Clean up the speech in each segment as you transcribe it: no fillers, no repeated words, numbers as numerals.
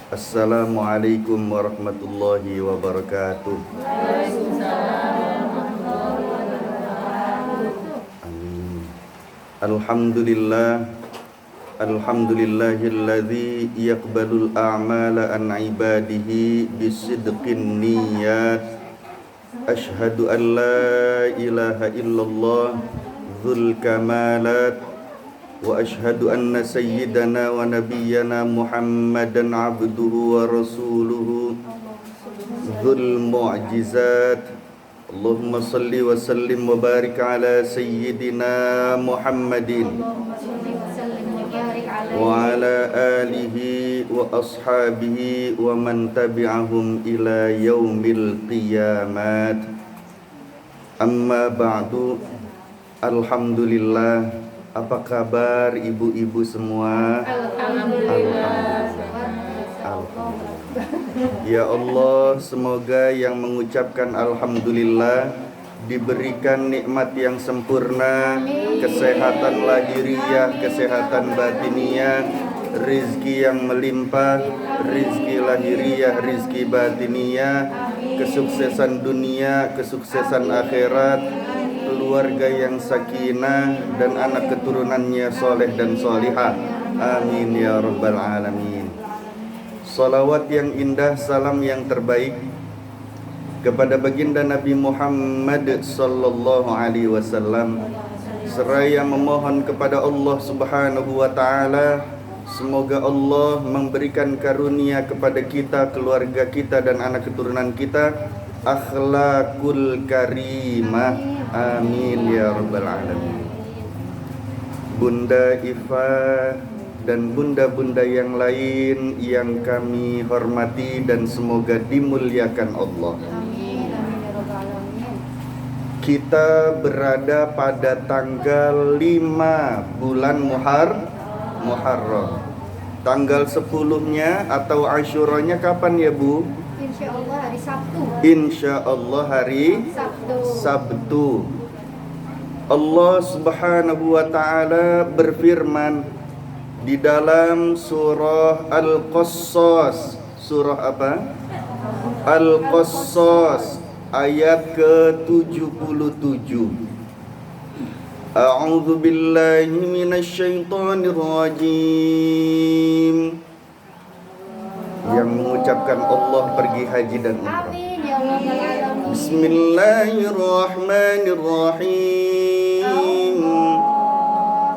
Assalamualaikum warahmatullahi wabarakatuh. Amin. Alhamdulillah. Alhamdulillahilladzi yaqbalul a'mala an ibadihi bisidqin niyat. Ashhadu an la ilaha illallah dzul kamalat wa ashhadu anna sayyidana wa nabiyyana Muhammadan abduhu wa rasuluhu dzul mu'jizat. Allahumma salli wa sallim wa barik ala sayyidina Muhammadin wa ala alihi wa ashabihi wa man tabi'ahum ila yaumil qiyamat. Amma ba'du. Alhamdulillah. Apa kabar ibu-ibu semua? Alhamdulillah. Ya Allah, semoga yang mengucapkan alhamdulillah diberikan nikmat yang sempurna, kesehatan lahiriah, kesehatan batiniah, rizki yang melimpah, rizki lahiriah, rizki batiniah, kesuksesan dunia, kesuksesan akhirat, keluarga yang sakinah, dan anak keturunannya soleh dan solihah. Amin ya rabbal alamin. Salawat yang indah, salam yang terbaik kepada baginda Nabi Muhammad sallallahu alaihi wasallam, seraya memohon kepada Allah Subhanahu wa taala semoga Allah memberikan karunia kepada kita, keluarga kita, dan anak keturunan kita akhlakul karimah. Amin ya rabbal alamin. Bunda Ifa dan bunda-bunda yang lain yang kami hormati dan semoga dimuliakan Allah. Kita berada pada tanggal 5 bulan Muharram. Tanggal 10-nya atau Asyuranya kapan ya Bu? Insyaallah hari Sabtu. Insyaallah hari Sabtu. Allah Subhanahu wa taala berfirman di dalam surah Al-Qassas. Surah apa? Al-Qassas ayat ke-77. A'udzu billahi minasy syaithanir rajim. Yang mengucapkan Allah pergi haji dan umrah. Amin ya rabbal alamin. Bismillahirrahmanirrahim.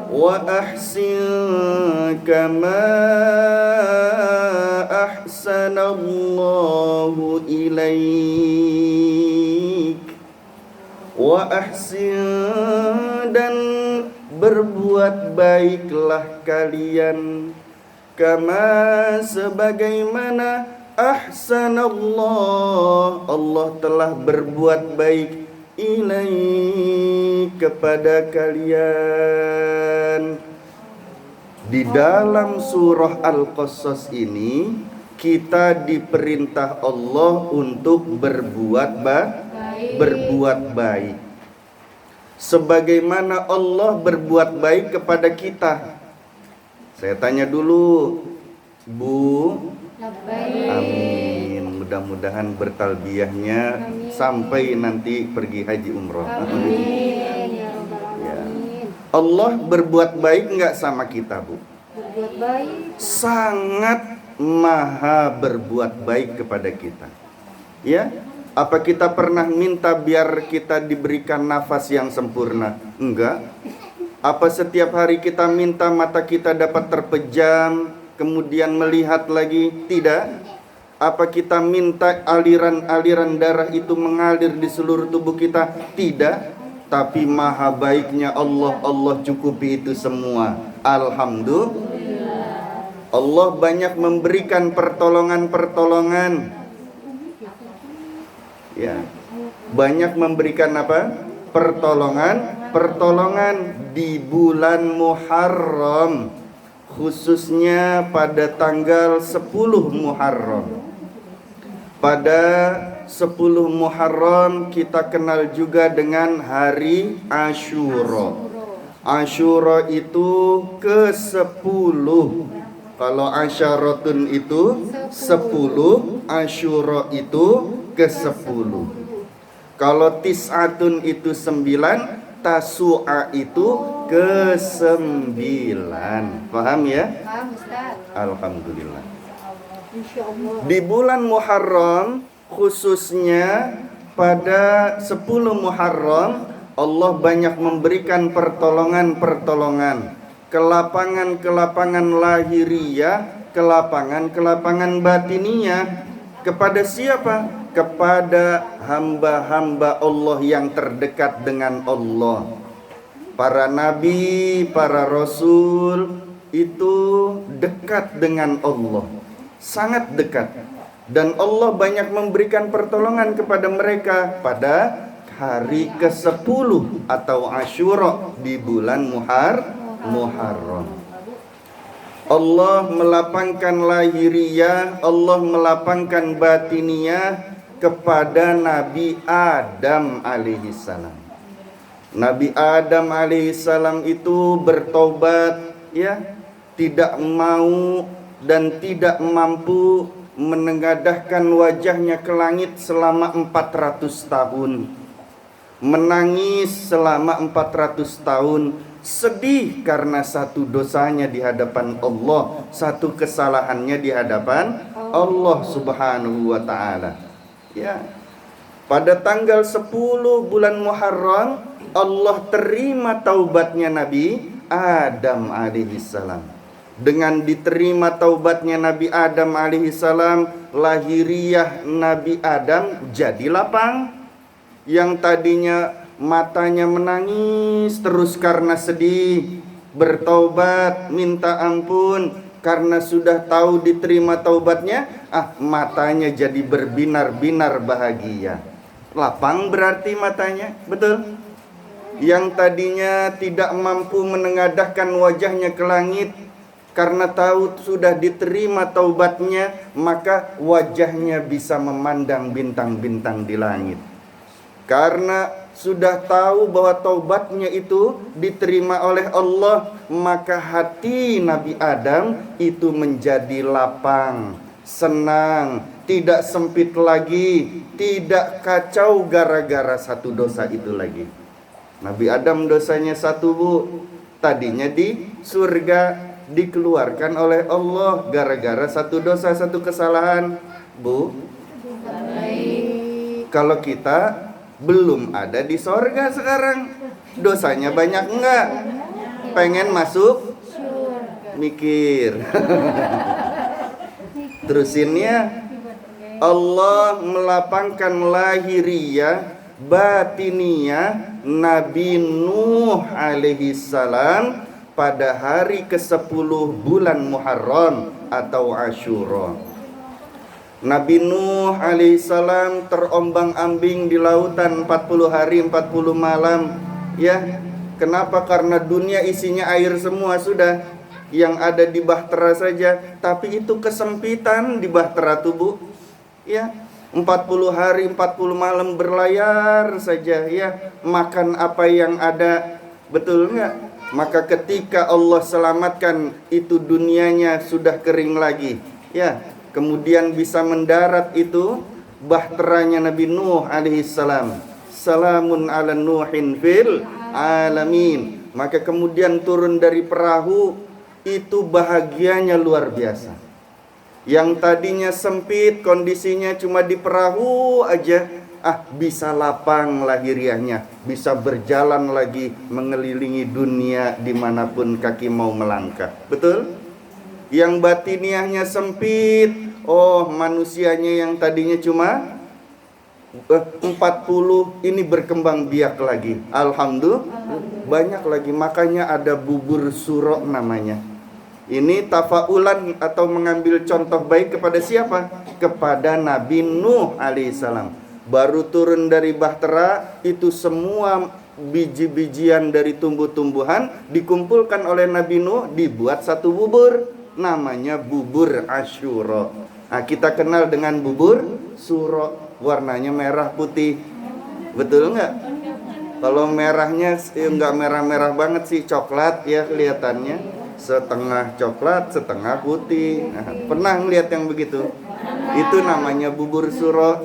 Wa ahsin kama ahsanallahu ilaik. Wa ahsin, dan berbuat baiklah kalian, kama, sebagaimana ahsanallah, Allah telah berbuat baik, ilaik, kepada kalian. Di dalam surah Al-Qassas ini kita diperintah Allah untuk berbuat baik. Sebagaimana Allah berbuat baik kepada kita. Saya tanya dulu, Bu. Amin. Mudah-mudahan bertalbiyahnya sampai nanti pergi haji umroh. Amin ya rabbal alamin. Allah berbuat baik nggak sama kita, Bu? Berbuat baik. Sangat maha berbuat baik kepada kita. Ya, apa kita pernah minta biar kita diberikan nafas yang sempurna? Enggak. Apa setiap hari kita minta mata kita dapat terpejam, kemudian melihat lagi? Tidak. Apa kita minta aliran-aliran darah itu mengalir di seluruh tubuh kita? Tidak. Tapi maha baiknya Allah, Allah cukupi itu semua. Alhamdulillah. Allah banyak memberikan pertolongan-pertolongan. Ya. Banyak memberikan apa? Pertolongan di bulan Muharram, khususnya pada tanggal 10 Muharram. Pada 10 Muharram kita kenal juga dengan hari Asyura. Asyura itu ke-10 Kalau asyaratun itu 10, asyura itu ke-10. Kalau tis'atun itu 9, tasu'a itu ke-9. Paham ya? Paham Ustaz? Alhamdulillah. Insya Allah. Di bulan Muharram, khususnya pada 10 Muharram, Allah banyak memberikan pertolongan-pertolongan, kelapangan-kelapangan lahiriah, kelapangan-kelapangan batiniyah. Kepada siapa? Kepada hamba-hamba Allah yang terdekat dengan Allah. Para nabi, para rasul itu dekat dengan Allah, sangat dekat. Dan Allah banyak memberikan pertolongan kepada mereka pada hari ke-10 atau Asyura di bulan Muharram. Allah melapangkan lahiriah, Allah melapangkan batiniyah kepada Nabi Adam alaihissalam. Nabi Adam alaihissalam itu bertobat, ya, tidak mau dan tidak mampu menengadahkan wajahnya ke langit selama 400 tahun. Menangis selama 400 tahun, sedih karena satu dosanya di hadapan Allah, satu kesalahannya di hadapan Allah Subhanahu wa taala. Ya. Pada tanggal 10 bulan Muharram, Allah terima taubatnya Nabi Adam alaihissalam. Dengan diterima taubatnya Nabi Adam alaihissalam, lahiriah Nabi Adam jadi lapang. Yang tadinya matanya menangis terus karena sedih, bertaubat, minta ampun karena sudah tahu diterima taubatnya, matanya jadi berbinar-binar bahagia. Lapang berarti matanya, betul? Yang tadinya tidak mampu menengadahkan wajahnya ke langit karena tahu sudah diterima taubatnya, maka wajahnya bisa memandang bintang-bintang di langit. Karena sudah tahu bahwa taubatnya itu diterima oleh Allah, maka hati Nabi Adam itu menjadi lapang, senang, tidak sempit lagi, tidak kacau gara-gara satu dosa itu lagi. Nabi Adam dosanya satu, Bu. Tadinya di surga, dikeluarkan oleh Allah gara-gara satu dosa, satu kesalahan. Bu, kalau kita belum ada di sorga sekarang, dosanya banyak enggak? Pengen masuk? Mikir. Terusinnya, Allah melapangkan lahiriah, batiniyah Nabi Nuh alaihi salam pada hari ke-10 bulan Muharram atau Asyura. Nabi Nuh alaihissalam terombang-ambing di lautan 40 hari 40 malam. Ya, kenapa? Karena dunia isinya air semua sudah. Yang ada di bahtera saja, tapi itu kesempitan di bahtera tubuh. Ya, 40 hari 40 malam berlayar saja, ya. Makan apa yang ada, betul enggak? Maka ketika Allah selamatkan itu dunianya sudah kering lagi. Ya, kemudian bisa mendarat itu bahteranya Nabi Nuh alaihissalam. Salamun ala Nuhin fil alamin. Maka kemudian turun dari perahu, itu bahagianya luar biasa. Yang tadinya sempit kondisinya cuma di perahu aja, bisa lapang lahiriahnya, bisa berjalan lagi mengelilingi dunia dimanapun kaki mau melangkah. Betul? Yang batiniahnya sempit, manusianya yang tadinya cuma 40 ini berkembang biak lagi. Alhamdulillah, banyak lagi. Makanya ada bubur suro namanya. Ini tafaulan atau mengambil contoh baik kepada siapa? Kepada Nabi Nuh alaihissalam. Baru turun dari bahtera, itu semua biji-bijian dari tumbuh-tumbuhan dikumpulkan oleh Nabi Nuh, dibuat satu bubur. Namanya bubur Asyura. Kita kenal dengan bubur suro, warnanya merah putih. Betul nggak? Kalau merahnya enggak merah-merah banget sih, coklat ya kelihatannya. setengah coklat, setengah putih. Nah, pernah ngeliat yang begitu? Itu namanya bubur suro,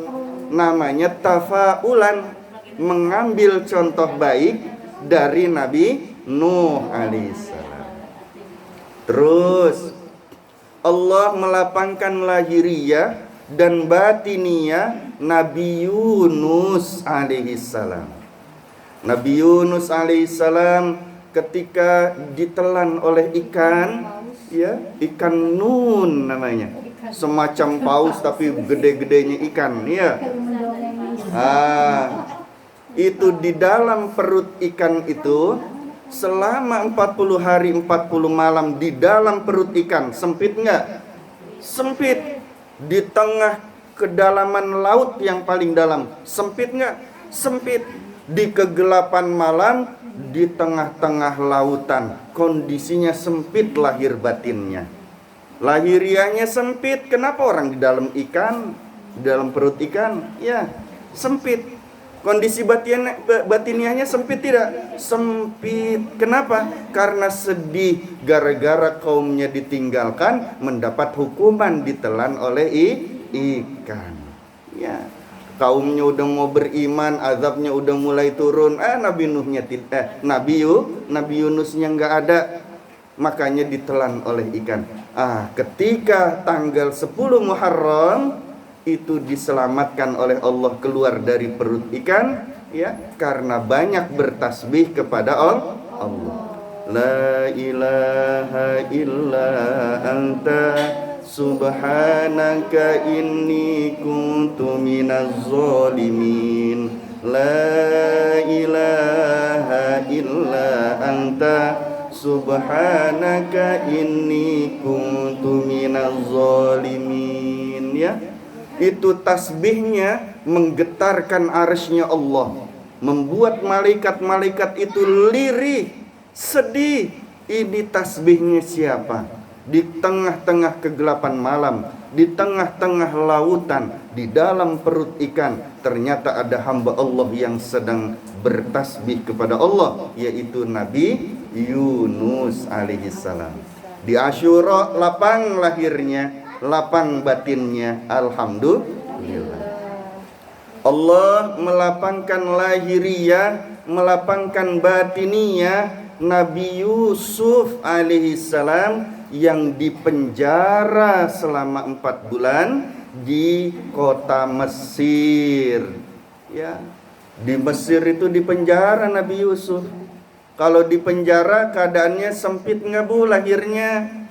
namanya tafaulan, mengambil contoh baik dari Nabi Nuh alaihissalam. Terus Allah melapangkan lahiriah dan batiniyah Nabi Yunus alaihissalam. Nabi Yunus alaihissalam ketika ditelan oleh ikan, ya, ikan nun namanya, semacam paus tapi gede-gedenya ikan, ya. Itu di dalam perut ikan itu selama 40 hari 40 malam di dalam perut ikan. Sempit nggak? Sempit. Di tengah kedalaman laut yang paling dalam. Sempit nggak? Sempit. Di kegelapan malam, di tengah-tengah lautan, kondisinya sempit lahir batinnya. Lahiriahnya sempit. Kenapa orang di dalam ikan, di dalam perut ikan? Ya, sempit. Kondisi batiniahnya sempit tidak? Sempit. Kenapa? Karena sedih gara-gara kaumnya ditinggalkan, mendapat hukuman ditelan oleh ikan. Ya. Kaumnya udah mau beriman, azabnya udah mulai turun. Nabi Yunusnya nggak ada, makanya ditelan oleh ikan. Ketika tanggal 10 Muharram itu diselamatkan oleh Allah keluar dari perut ikan, ya, karena banyak bertasbih kepada Allah. La ilaha illa anta subhanaka inni kuntu minaz zalimin. La ilaha illa anta subhanaka inni kuntu minaz zalimin. Ya, itu tasbihnya menggetarkan arsy-Nya Allah, membuat malaikat-malaikat itu lirih, sedih. Ini tasbihnya siapa? Di tengah-tengah kegelapan malam, di tengah-tengah lautan, di dalam perut ikan, ternyata ada hamba Allah yang sedang bertasbih kepada Allah, yaitu Nabi Yunus alaihissalam. Di Asyura lapang lahirnya, lapang batinnya. Alhamdulillah. Allah melapangkan lahiriah, melapangkan batiniyah Nabi Yusuf alaihissalam yang dipenjara selama 4 bulan di kota Mesir. Ya, di Mesir itu dipenjara Nabi Yusuf. Kalau dipenjara keadaannya sempit nggak bu lahirnya?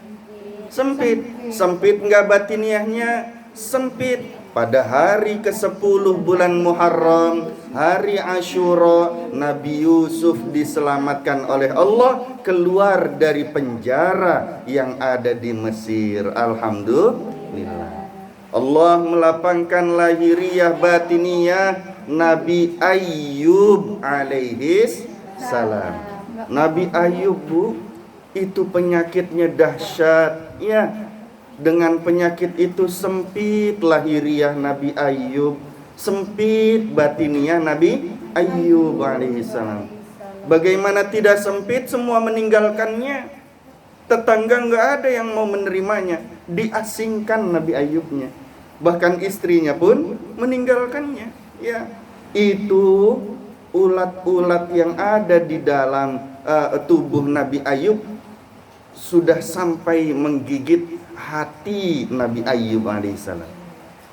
Sempit. Sempit nggak batiniahnya? Sempit. Pada hari ke-10 bulan Muharram, hari Asyura, Nabi Yusuf diselamatkan oleh Allah keluar dari penjara yang ada di Mesir. Alhamdulillah. Allah melapangkan lahiriah batiniyah Nabi Ayyub alaihis salam. Nabi Ayyub bu, itu penyakitnya dahsyat, ya. Dengan penyakit itu sempit lahiriah Nabi Ayyub, sempit batiniah Nabi Ayyub alaihissalam. Bagaimana tidak sempit, semua meninggalkannya. Tetangga nggak ada yang mau menerimanya, diasingkan Nabi Ayyubnya. Bahkan istrinya pun meninggalkannya. Ya, itu ulat-ulat yang ada di dalam tubuh Nabi Ayyub sudah sampai menggigit hati Nabi Ayyub alaihissalam.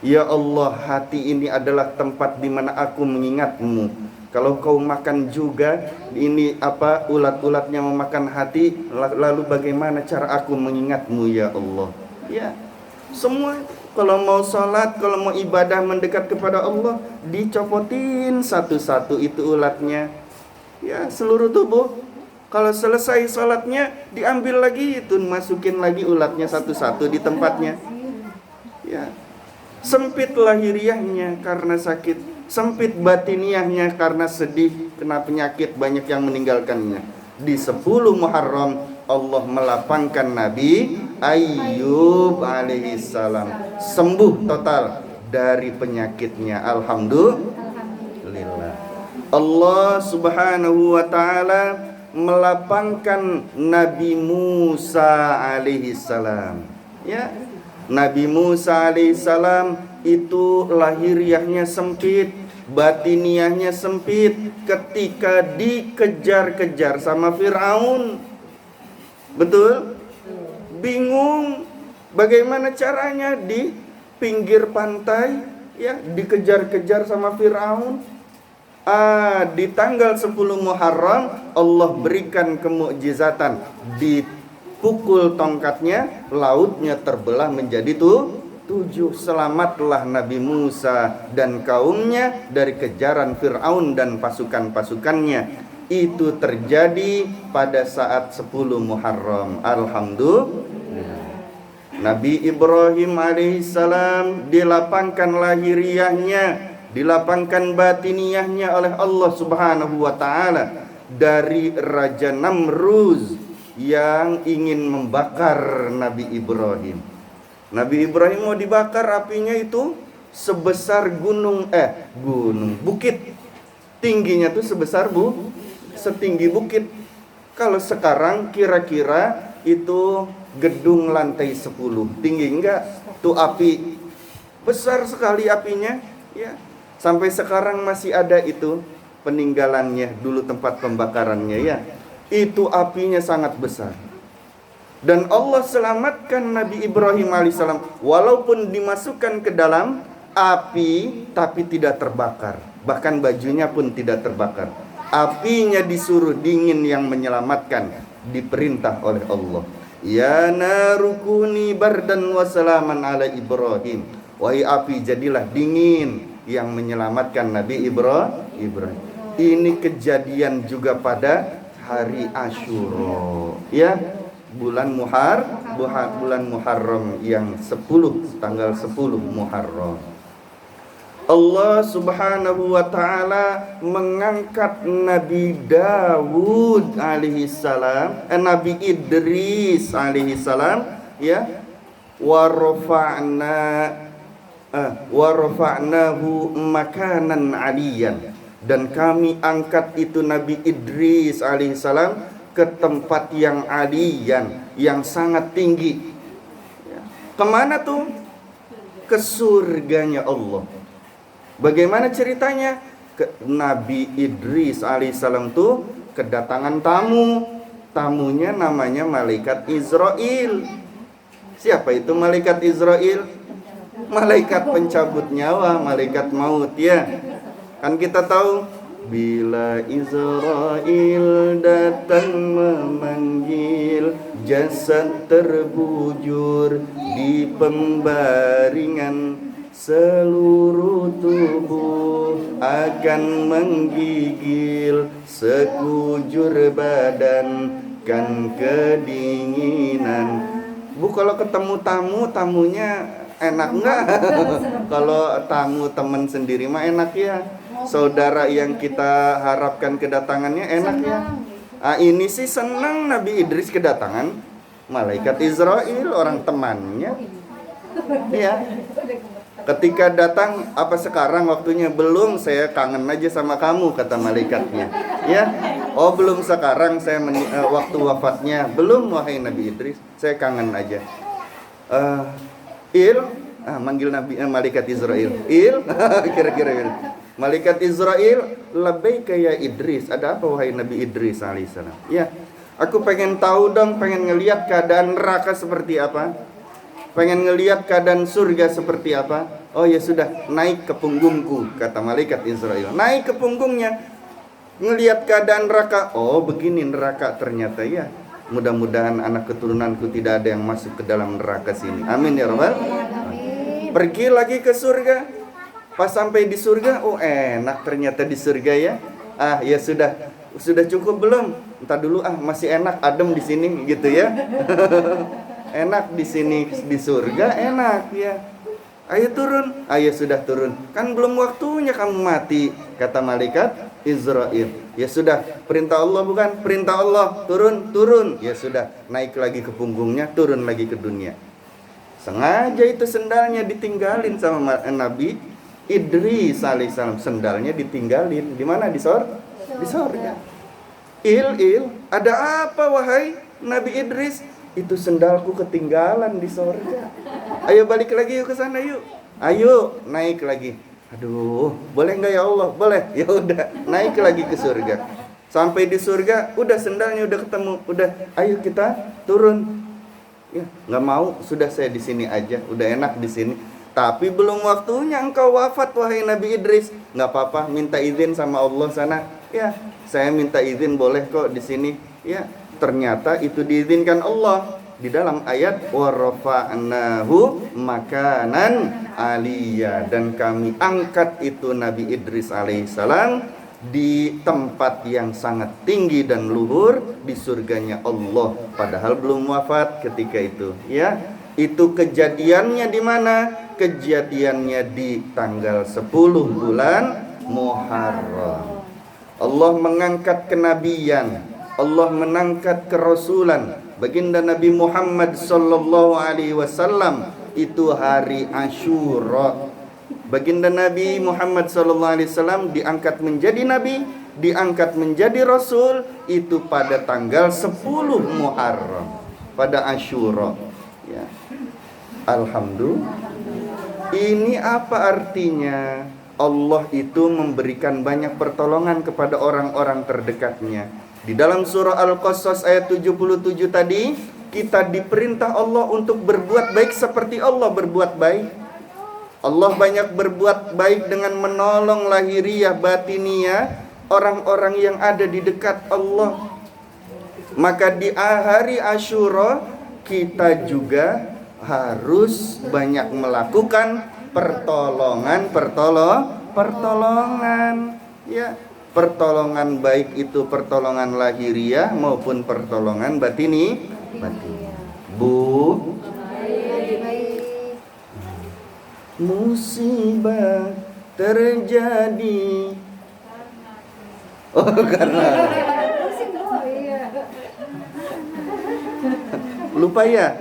Ya Allah, hati ini adalah tempat di mana aku mengingatmu. Kalau kau makan juga, ini ulat-ulatnya memakan hati, lalu bagaimana cara aku mengingatmu ya Allah? Ya, semua kalau mau sholat, kalau mau ibadah mendekat kepada Allah, dicopotin satu-satu itu ulatnya. Ya, seluruh tubuh. Kalau selesai sholatnya, diambil lagi itu, masukin lagi ulatnya satu-satu di tempatnya. Ya, sempit lahiriahnya karena sakit, sempit batiniahnya karena sedih, kena penyakit, banyak yang meninggalkannya. Di 10 Muharram Allah melapangkan Nabi Ayyub alaihissalam, sembuh total dari penyakitnya. Alhamdulillah. Allah subhanahu wa ta'ala melapangkan Nabi Musa alaihi salam. Ya, Nabi Musa alaihi salam itu lahiriahnya sempit, batiniahnya sempit ketika dikejar-kejar sama Firaun. Betul? Bingung bagaimana caranya di pinggir pantai, ya, dikejar-kejar sama Firaun. Di tanggal 10 Muharram Allah berikan kemukjizatan, dipukul tongkatnya, lautnya terbelah menjadi 7. Selamatlah Nabi Musa dan kaumnya dari kejaran Firaun dan pasukan-pasukannya. Itu terjadi pada saat 10 Muharram. Alhamdulillah. Nabi Ibrahim alaihissalam dilapangkan lahiriahnya, dilapangkan batiniahnya oleh Allah subhanahu wa ta'ala dari Raja Namruz yang ingin membakar Nabi Ibrahim. Nabi Ibrahim mau dibakar, apinya itu sebesar bukit. Tingginya tuh sebesar setinggi bukit. Kalau sekarang kira-kira itu gedung lantai 10. Tinggi enggak? Tuh api besar sekali apinya, ya. Sampai sekarang masih ada itu peninggalannya, dulu tempat pembakarannya, ya. Itu apinya sangat besar. Dan Allah selamatkan Nabi Ibrahim alaihissalam walaupun dimasukkan ke dalam api tapi tidak terbakar. Bahkan bajunya pun tidak terbakar. Apinya disuruh dingin yang menyelamatkan, diperintah oleh Allah. Ya narukuni bardan wa salaman ala Ibrahim. Wahai api, jadilah dingin yang menyelamatkan Nabi Ibrahim. Ini kejadian juga pada hari Asyura, ya, bulan Muharram yang 10, tanggal 10 Muharram. Allah subhanahu wa ta'ala mengangkat Nabi Dawud alaihi salam, Nabi Idris alaihi salam, ya, wa rafa'nahu makanan aliyan, dan kami angkat itu Nabi Idris alaihi salam ke tempat yang aliyan, yang sangat tinggi. Kemana tuh? Ke surganya Allah. Bagaimana ceritanya? Nabi Idris alaihissalam tuh kedatangan tamu. Tamunya namanya malaikat Israel. Siapa itu malaikat Israel? Malaikat pencabut nyawa, malaikat maut, ya. Kan kita tahu, bila Israel datang memanggil, jasad terbujur di pembaringan, seluruh tubuh akan menggigil, sekujur badan kan kedinginan. Bu, kalau ketemu tamunya enak enggak? Kalau tamu teman sendiri mah enak, ya. Saudara yang kita harapkan kedatangannya enak, ya. Ini sih senang Nabi Idris kedatangan malaikat Israel, orang temannya. Ya. Ketika datang, apa sekarang waktunya? Belum, saya kangen aja sama kamu, kata malaikatnya. Ya. Oh, belum sekarang, saya waktu wafatnya. Belum, wahai Nabi Idris, saya kangen aja. Manggil malaikat Israel. Kira-kira malaikat Israel, labbaika ya Idris. Ada apa wahai Nabi Idris alaihissalam? Ya, aku pengen tahu dong, pengen ngelihat keadaan neraka seperti apa, pengen ngelihat keadaan surga seperti apa. Oh ya sudah, naik ke punggungku, kata malaikat Israel. Naik ke punggungnya, ngelihat keadaan neraka. Oh, begini neraka ternyata, ya. Mudah-mudahan anak keturunanku tidak ada yang masuk ke dalam neraka sini. Amin ya rabbal. Pergi lagi ke surga. Pas sampai di surga, oh enak ternyata di surga, ya. Ya sudah cukup belum? Entar dulu, masih enak, adem di sini gitu, ya. Enak di sini di surga, enak, ya. Ayo turun. Ayo sudah turun. Kan belum waktunya kamu mati, kata malaikat Israel. Ya sudah, perintah Allah bukan? Perintah Allah, turun. Ya sudah, naik lagi ke punggungnya, turun lagi ke dunia. Sengaja itu sendalnya ditinggalin sama Nabi Idris alaihissalam. Sendalnya ditinggalin di mana? Di sorga. Ada apa wahai Nabi Idris? Itu sendalku ketinggalan di sorga. Ayo balik lagi yuk ke sana yuk. Ayo naik lagi. Aduh, boleh nggak ya Allah? Boleh. Ya udah, naik lagi ke surga. Sampai di surga, udah sendalnya udah ketemu. Udah, ayo kita turun. Ya, nggak mau. Sudah saya di sini aja. Udah enak di sini. Tapi belum waktunya engkau wafat wahai Nabi Idris. Nggak apa-apa, minta izin sama Allah sana. Ya, saya minta izin boleh kok di sini. Ya, ternyata itu diizinkan Allah di dalam ayat warafa'nahu makanan aliyya, dan kami angkat itu Nabi Idris alaihissalam di tempat yang sangat tinggi dan luhur di surganya Allah, padahal belum wafat ketika itu. Ya, itu kejadiannya di mana? Kejadiannya di tanggal 10 bulan Muharram. Allah mengangkat kenabian, Allah mengangkat kerasulan baginda Nabi Muhammad sallallahu alaihi wasallam itu hari Asyura. Baginda Nabi Muhammad sallallahu alaihi wasallam diangkat menjadi nabi, diangkat menjadi rasul itu pada tanggal 10 Muharram, pada Asyura. Ya. Alhamdulillah. Ini apa artinya? Allah itu memberikan banyak pertolongan kepada orang-orang terdekatnya. Di dalam surah Al-Qasas ayat 77 tadi, kita diperintah Allah untuk berbuat baik seperti Allah berbuat baik. Allah banyak berbuat baik dengan menolong lahiriah batiniyah orang-orang yang ada di dekat Allah. Maka di hari Asyura kita juga harus banyak melakukan pertolongan, ya. Pertolongan baik itu pertolongan lahiriah maupun pertolongan batini. Bu, musibah terjadi. Oh, karena lupa ya.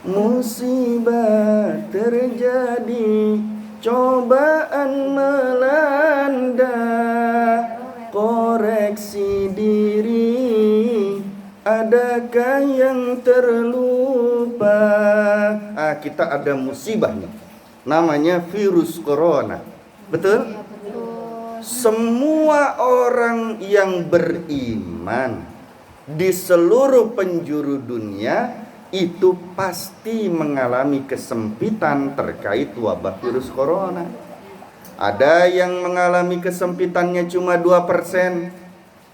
Musibah terjadi, cobaan melanda, koreksi diri, adakah yang terlupa? Kita ada musibahnya, namanya virus corona. Betul? Semua orang yang beriman di seluruh penjuru dunia itu pasti mengalami kesempitan terkait wabah virus corona. Ada yang mengalami kesempitannya cuma 2%.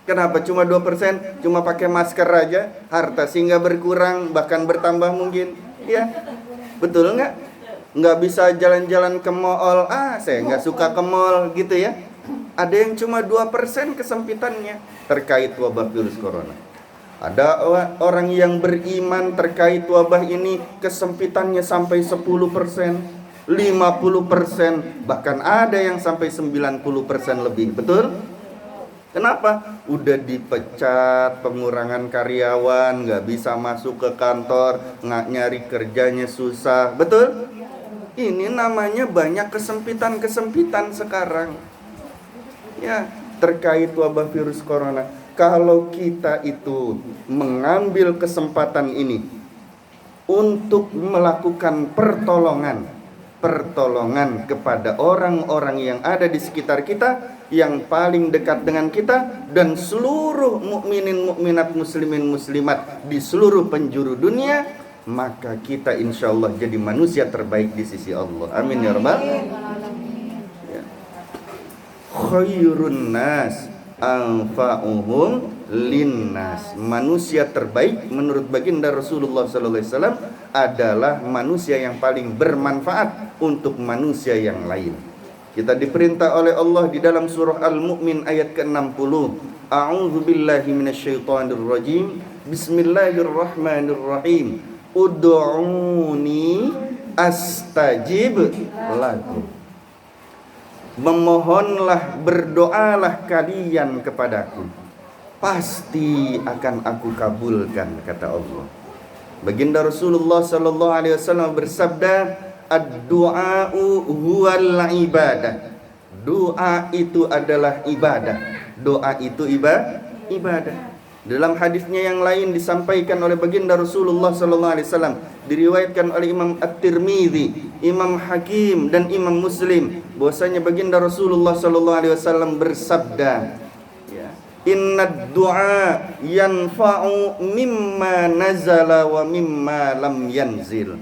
Kenapa cuma 2%? Cuma pakai masker aja, harta sehingga berkurang, bahkan bertambah mungkin. Ya, betul nggak? Nggak bisa jalan-jalan ke mall. Saya nggak suka ke mall gitu ya. Ada yang cuma 2% kesempitannya terkait wabah virus corona. Ada orang yang beriman terkait wabah ini kesempitannya sampai 10%, 50%, bahkan ada yang sampai 90% lebih. Betul? Kenapa? Udah dipecat, pengurangan karyawan, nggak bisa masuk ke kantor, nggak nyari kerjanya susah. Betul? Ini namanya banyak kesempitan sekarang. Ya, terkait wabah virus corona. Kalau kita itu mengambil kesempatan ini untuk melakukan pertolongan kepada orang-orang yang ada di sekitar kita, yang paling dekat dengan kita, dan seluruh mukminin mukminat muslimin muslimat di seluruh penjuru dunia, maka kita insya Allah jadi manusia terbaik di sisi Allah. Amin ya rabbal ya. Khairun nas anfa'uhum linnas. Manusia terbaik menurut baginda Rasulullah sallallahu alaihi wasallam adalah manusia yang paling bermanfaat untuk manusia yang lain. Kita diperintah oleh Allah di dalam surah Al-Mu'min ayat ke-60. A'udzu billahi minasyaitonir rajim. Bismillahirrahmanirrahim. Ud'uni astajib lakum. Memohonlah, berdoalah kalian kepadaku, pasti akan aku kabulkan, kata Allah. Baginda Rasulullah sallallahu alaihi wasallam bersabda, ad-du'a'u huwal ibadah. Doa itu adalah ibadah. Doa itu ibadah. Dalam hadisnya yang lain disampaikan oleh baginda Rasulullah sallallahu alaihi wasallam, diriwayatkan oleh Imam At-Tirmidzi, Imam Hakim dan Imam Muslim, bahwasanya baginda Rasulullah sallallahu alaihi wasallam bersabda, ya, "Inna du'a yanfa'u mimma nazala wa mimma lam yanzil."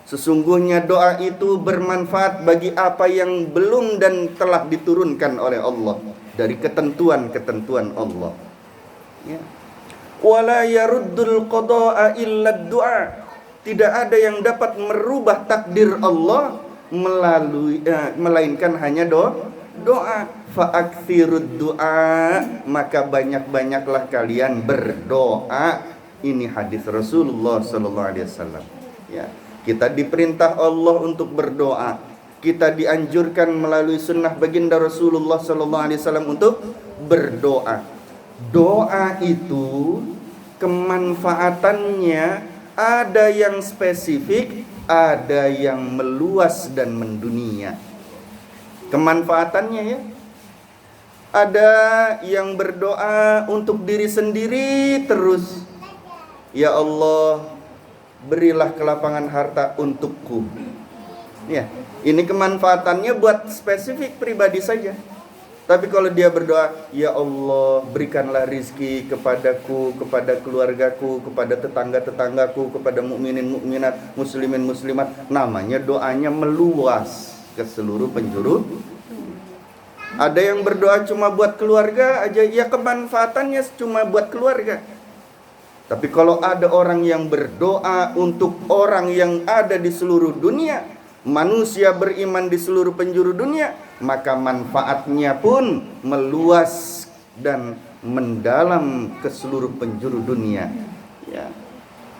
Sesungguhnya doa itu bermanfaat bagi apa yang belum dan telah diturunkan oleh Allah, dari ketentuan-ketentuan Allah. Ya. Wala yaruddul qada'a illa du'a. Tidak ada yang dapat merubah takdir Allah melainkan hanya doa. Fa'aktsirud du'a, maka banyak-banyaklah kalian berdoa. Ini hadis Rasulullah sallallahu alaihi wasallam. Ya, kita diperintah Allah untuk berdoa. Kita dianjurkan melalui sunnah baginda Rasulullah sallallahu alaihi wasallam untuk berdoa. Doa itu kemanfaatannya ada yang spesifik, ada yang meluas dan mendunia. Kemanfaatannya ya, ada yang berdoa untuk diri sendiri terus, ya Allah, berilah kelapangan harta untukku. Ya, ini kemanfaatannya buat spesifik pribadi saja. Tapi kalau dia berdoa, ya Allah, berikanlah rizki kepadaku, kepada keluargaku, kepada tetangga-tetanggaku, kepada mukminin mukminat, muslimin muslimat, namanya doanya meluas ke seluruh penjuru. Ada yang berdoa cuma buat keluarga aja, ya kemanfaatannya cuma buat keluarga. Tapi kalau ada orang yang berdoa untuk orang yang ada di seluruh dunia, manusia beriman di seluruh penjuru dunia, maka manfaatnya pun meluas dan mendalam ke seluruh penjuru dunia. Ya.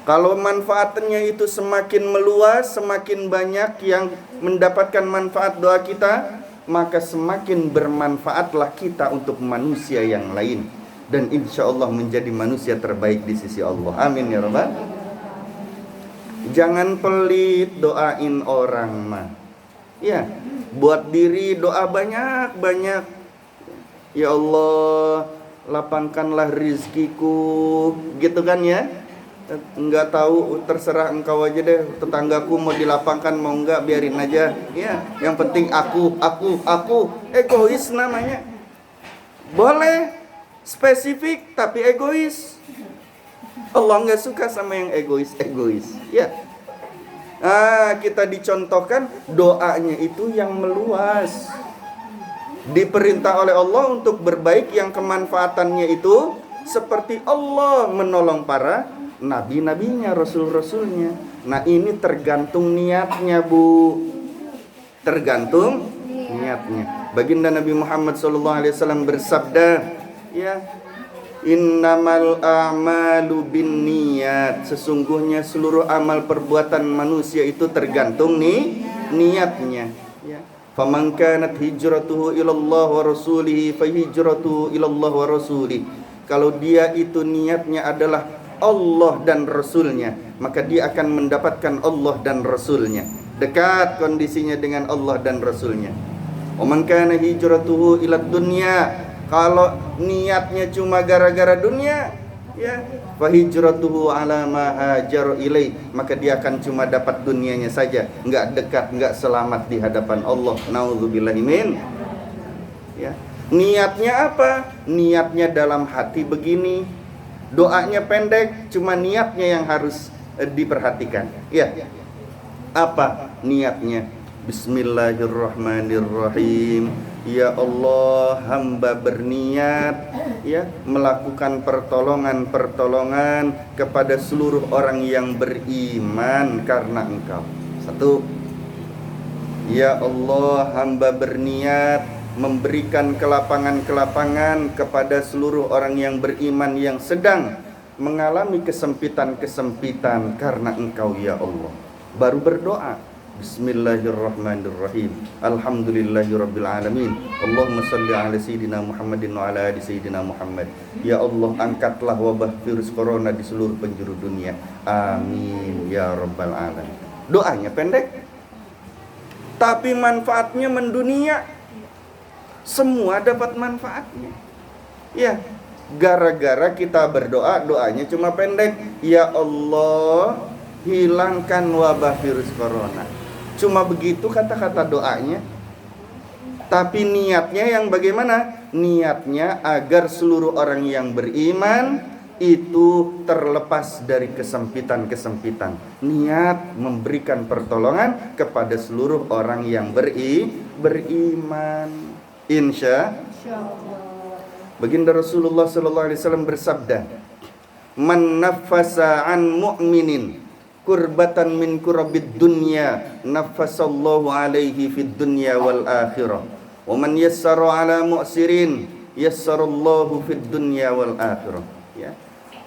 Kalau manfaatnya itu semakin meluas, semakin banyak yang mendapatkan manfaat doa kita, maka semakin bermanfaatlah kita untuk manusia yang lain, dan insya Allah menjadi manusia terbaik di sisi Allah. Amin ya rabbal. Jangan pelit doain orang mah. Ya, buat diri doa banyak-banyak. Ya Allah, lapangkanlah rizkiku, gitu kan ya. Enggak tahu, terserah engkau aja deh. Tetanggaku mau dilapangkan mau enggak, biarin aja. Ya, yang penting aku. Egois namanya. Boleh spesifik tapi egois. Allah nggak suka sama yang egois. Ya. Kita dicontohkan doanya itu yang meluas. Diperintah oleh Allah untuk berbaik yang kemanfaatannya itu seperti Allah menolong para nabi-nabinya, rasul-rasulnya. Nah, ini tergantung niatnya, Bu. Tergantung niatnya. Baginda Nabi Muhammad SAW bersabda, ya, innamal a'malu binniyat. Sesungguhnya seluruh amal perbuatan manusia itu tergantung niatnya. Ya. Faman kanat hijratuhu ilallah wa rasulihi fa hijratuhu ilallah wa rasulih. Kalau dia itu niatnya adalah Allah dan Rasulnya, maka dia akan mendapatkan Allah dan Rasulnya. Dekat kondisinya dengan Allah dan Rasulnya. Waman kana hijratuhu ilad dunya. Kalau niatnya cuma gara-gara dunia, ya, fa hijratuhu ala ma hajar ilai, maka dia akan cuma dapat dunianya saja, enggak dekat, enggak selamat di hadapan Allah. Nauzubillahi min. Ya. Niatnya apa? Niatnya dalam hati begini. Doanya pendek, cuma niatnya yang harus diperhatikan. Ya. Apa niatnya? Bismillahirrahmanirrahim. Ya Allah, hamba berniat, ya, melakukan pertolongan kepada seluruh orang yang beriman karena Engkau. Satu. Ya Allah, hamba berniat memberikan kelapangan kepada seluruh orang yang beriman yang sedang mengalami kesempitan karena Engkau ya Allah. Baru berdoa. Bismillahirrahmanirrahim. Alhamdulillahirabbil alamin. Allahumma shalli ala sayidina Muhammadin wa ala ali sayidina Muhammad. Ya Allah, angkatlah wabah virus corona di seluruh penjuru dunia. Amin ya rabbal alamin. Doanya pendek, tapi manfaatnya mendunia. Semua dapat manfaatnya. Ya, gara-gara kita berdoa, doanya cuma pendek. Ya Allah, hilangkan wabah virus corona. Cuma begitu kata-kata doanya. Tapi niatnya yang bagaimana? Niatnya agar seluruh orang yang beriman itu terlepas dari kesempitan-kesempitan. Niat memberikan pertolongan kepada seluruh orang yang beriman. Insya Allah. Baginda Rasulullah sallallahu alaihi wasallam bersabda, "Man naffasa an mu'minin kurbatan min kurabid dunya, naffasallahu alaihi fid dunya wal akhirah. Wa man yassara ala mu'sirin, yassarallahu fid dunya wal akhirah." Ya.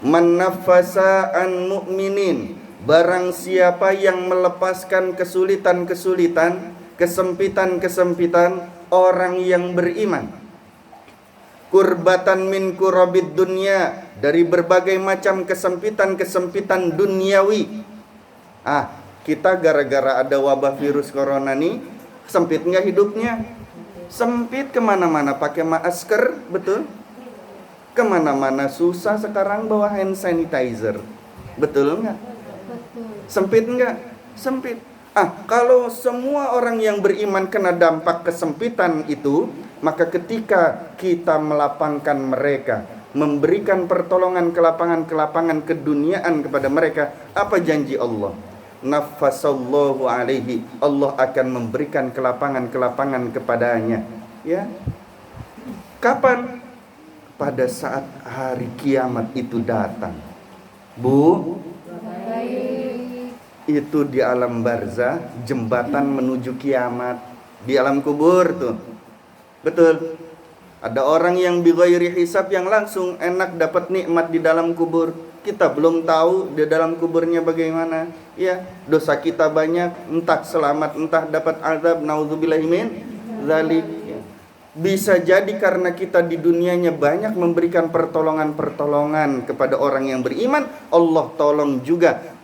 Man naffasa an mu'minin, barang siapa yang melepaskan kesulitan-kesulitan, kesempitan-kesempitan orang yang beriman. Kurbatan min kurabid dunya, dari berbagai macam kesempitan-kesempitan duniawi. Kita gara-gara ada wabah virus corona nih, sempit nggak hidupnya? Sempit, kemana-mana pakai masker, betul? Kemana-mana susah sekarang bawa hand sanitizer, betul nggak? Betul. Sempit nggak? Sempit. Kalau semua orang yang beriman kena dampak kesempitan itu, maka ketika kita melapangkan mereka, memberikan pertolongan kelapangan-kelapangan keduniaan kepada mereka, apa janji Allah? Naffasallahu alaihi, Allah akan memberikan kelapangan-kelapangan kepadanya. Ya. Kapan? Pada saat hari kiamat itu datang. Bu, itu di alam barzah, jembatan menuju kiamat. Di alam kubur tuh. Betul. Ada orang yang bighairi hisab, yang langsung enak dapat nikmat di dalam kubur. Kita belum tahu di dalam kuburnya bagaimana. Ya, dosa kita banyak, entah selamat, entah dapat azab, naudzubillahi min dzalik. Ya. Bisa jadi karena kita di dunianya banyak memberikan pertolongan-pertolongan kepada orang yang beriman, Allah tolong juga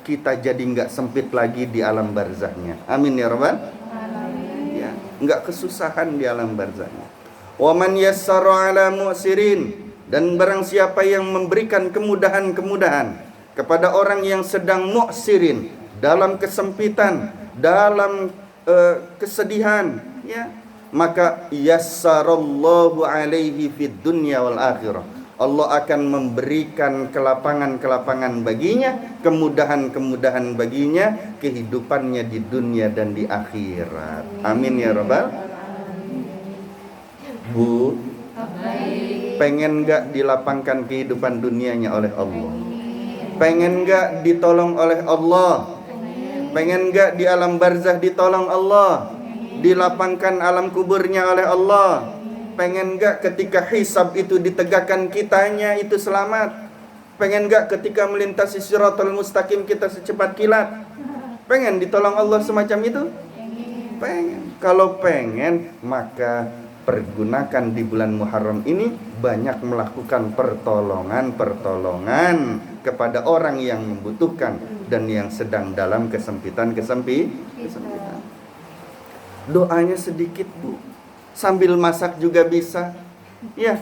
kita jadi nggak sempit lagi di alam barzahnya. Amin ya rabbal alamin. Ya, nggak kesusahan di alam barzahnya. Wa man yassara ala mu'sirin, dan barang siapa yang memberikan kemudahan-kemudahan kepada orang yang sedang mu'sirin, dalam kesempitan, dalam kesedihan, ya, maka yassarallahu alaihi fid dunya wal akhirah. Allah akan memberikan kelapangan-kelapangan baginya, kemudahan-kemudahan baginya, kehidupannya di dunia dan di akhirat. Amin ya rabbal. Bu, pengen gak dilapangkan kehidupan dunianya oleh Allah? Pengen gak ditolong oleh Allah? Pengen gak di alam barzah ditolong Allah? Dilapangkan alam kuburnya oleh Allah? Pengen gak ketika hisab itu ditegakkan kitanya itu selamat? Pengen gak ketika melintasi siratal mustaqim kita secepat kilat? Pengen ditolong Allah semacam itu? Pengen. Kalau pengen, maka pergunakan di bulan Muharram ini banyak melakukan pertolongan kepada orang yang membutuhkan dan yang sedang dalam kesempitan. Doanya sedikit, Bu. Sambil masak juga bisa. Ya.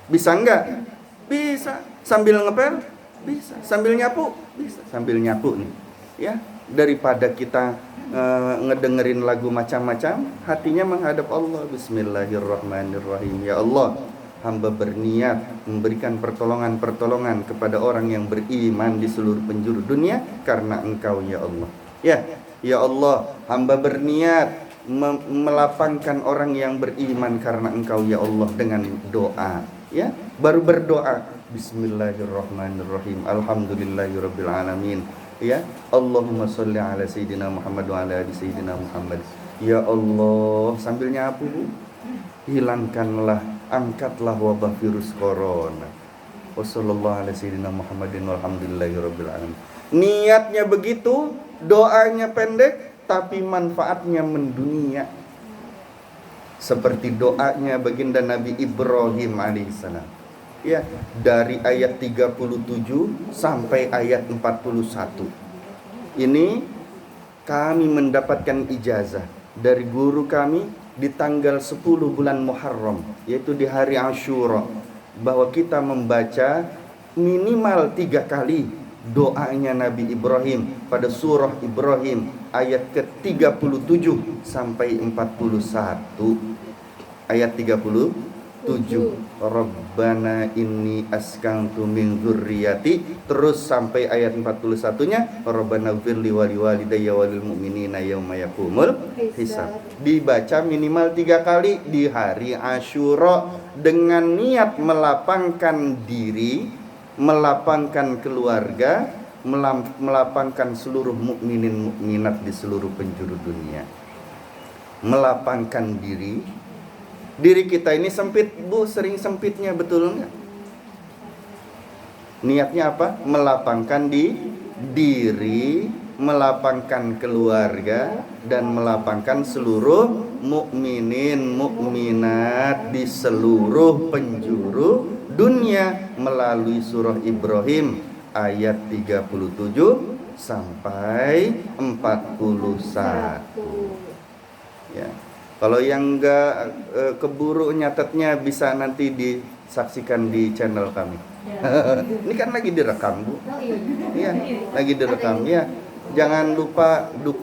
Bisa enggak? Bisa. Sambil ngepel? Bisa. Sambil nyapu? Bisa. Sambil nyapu nih. Ya, daripada kita ngedengerin lagu macam-macam, hatinya menghadap Allah. Bismillahirrahmanirrahim. Ya Allah, hamba berniat memberikan pertolongan-pertolongan kepada orang yang beriman di seluruh penjuru dunia karena Engkau ya Allah. Ya Allah, hamba berniat melapangkan orang yang beriman karena Engkau ya Allah, dengan doa. Ya, baru berdoa. Bismillahirrahmanirrahim. Alhamdulillahirabbil alamin. Ya, Allahumma sholli ala sayyidina Muhammad wa ala ali sayyidina Muhammad. Ya Allah, sambil nyapu, hilangkanlah, angkatlah wabah virus corona. Wassallallahu ala sayyidina Muhammadin walhamdulillahirabbil alamin. Niatnya begitu, doanya pendek, tapi manfaatnya mendunia. Seperti doanya baginda Nabi Ibrahim alaihissalam. Ya, dari ayat 37 sampai ayat 41. Ini kami mendapatkan ijazah dari guru kami di tanggal 10 bulan Muharram, yaitu di hari Asyura, bahwa kita membaca minimal 3 kali doanya Nabi Ibrahim pada surah Ibrahim ayat ke-37 sampai 41. Ayat 37, Rabbana inni askantu min dzurriyyati, terus sampai ayat 41-nya Rabbana ighfirli wa liwalidayya walil mu'minina yauma yaqumul hisab. Dibaca minimal 3 kali di hari Asyura dengan niat melapangkan diri, melapangkan keluarga, melapangkan seluruh mukminin mukminat di seluruh penjuru dunia. Melapangkan diri. Diri kita ini sempit, Bu, sering sempitnya, betul enggak? Niatnya apa? Melapangkan diri, melapangkan keluarga, dan melapangkan seluruh mukminin mukminat di seluruh penjuru dunia melalui surah Ibrahim ayat 37 sampai 41. Ya. Kalau yang enggak keburu nyatetnya bisa nanti disaksikan di channel kami. Ini kan lagi direkam, Bu. Iya, lagi direkam ya. Jangan lupa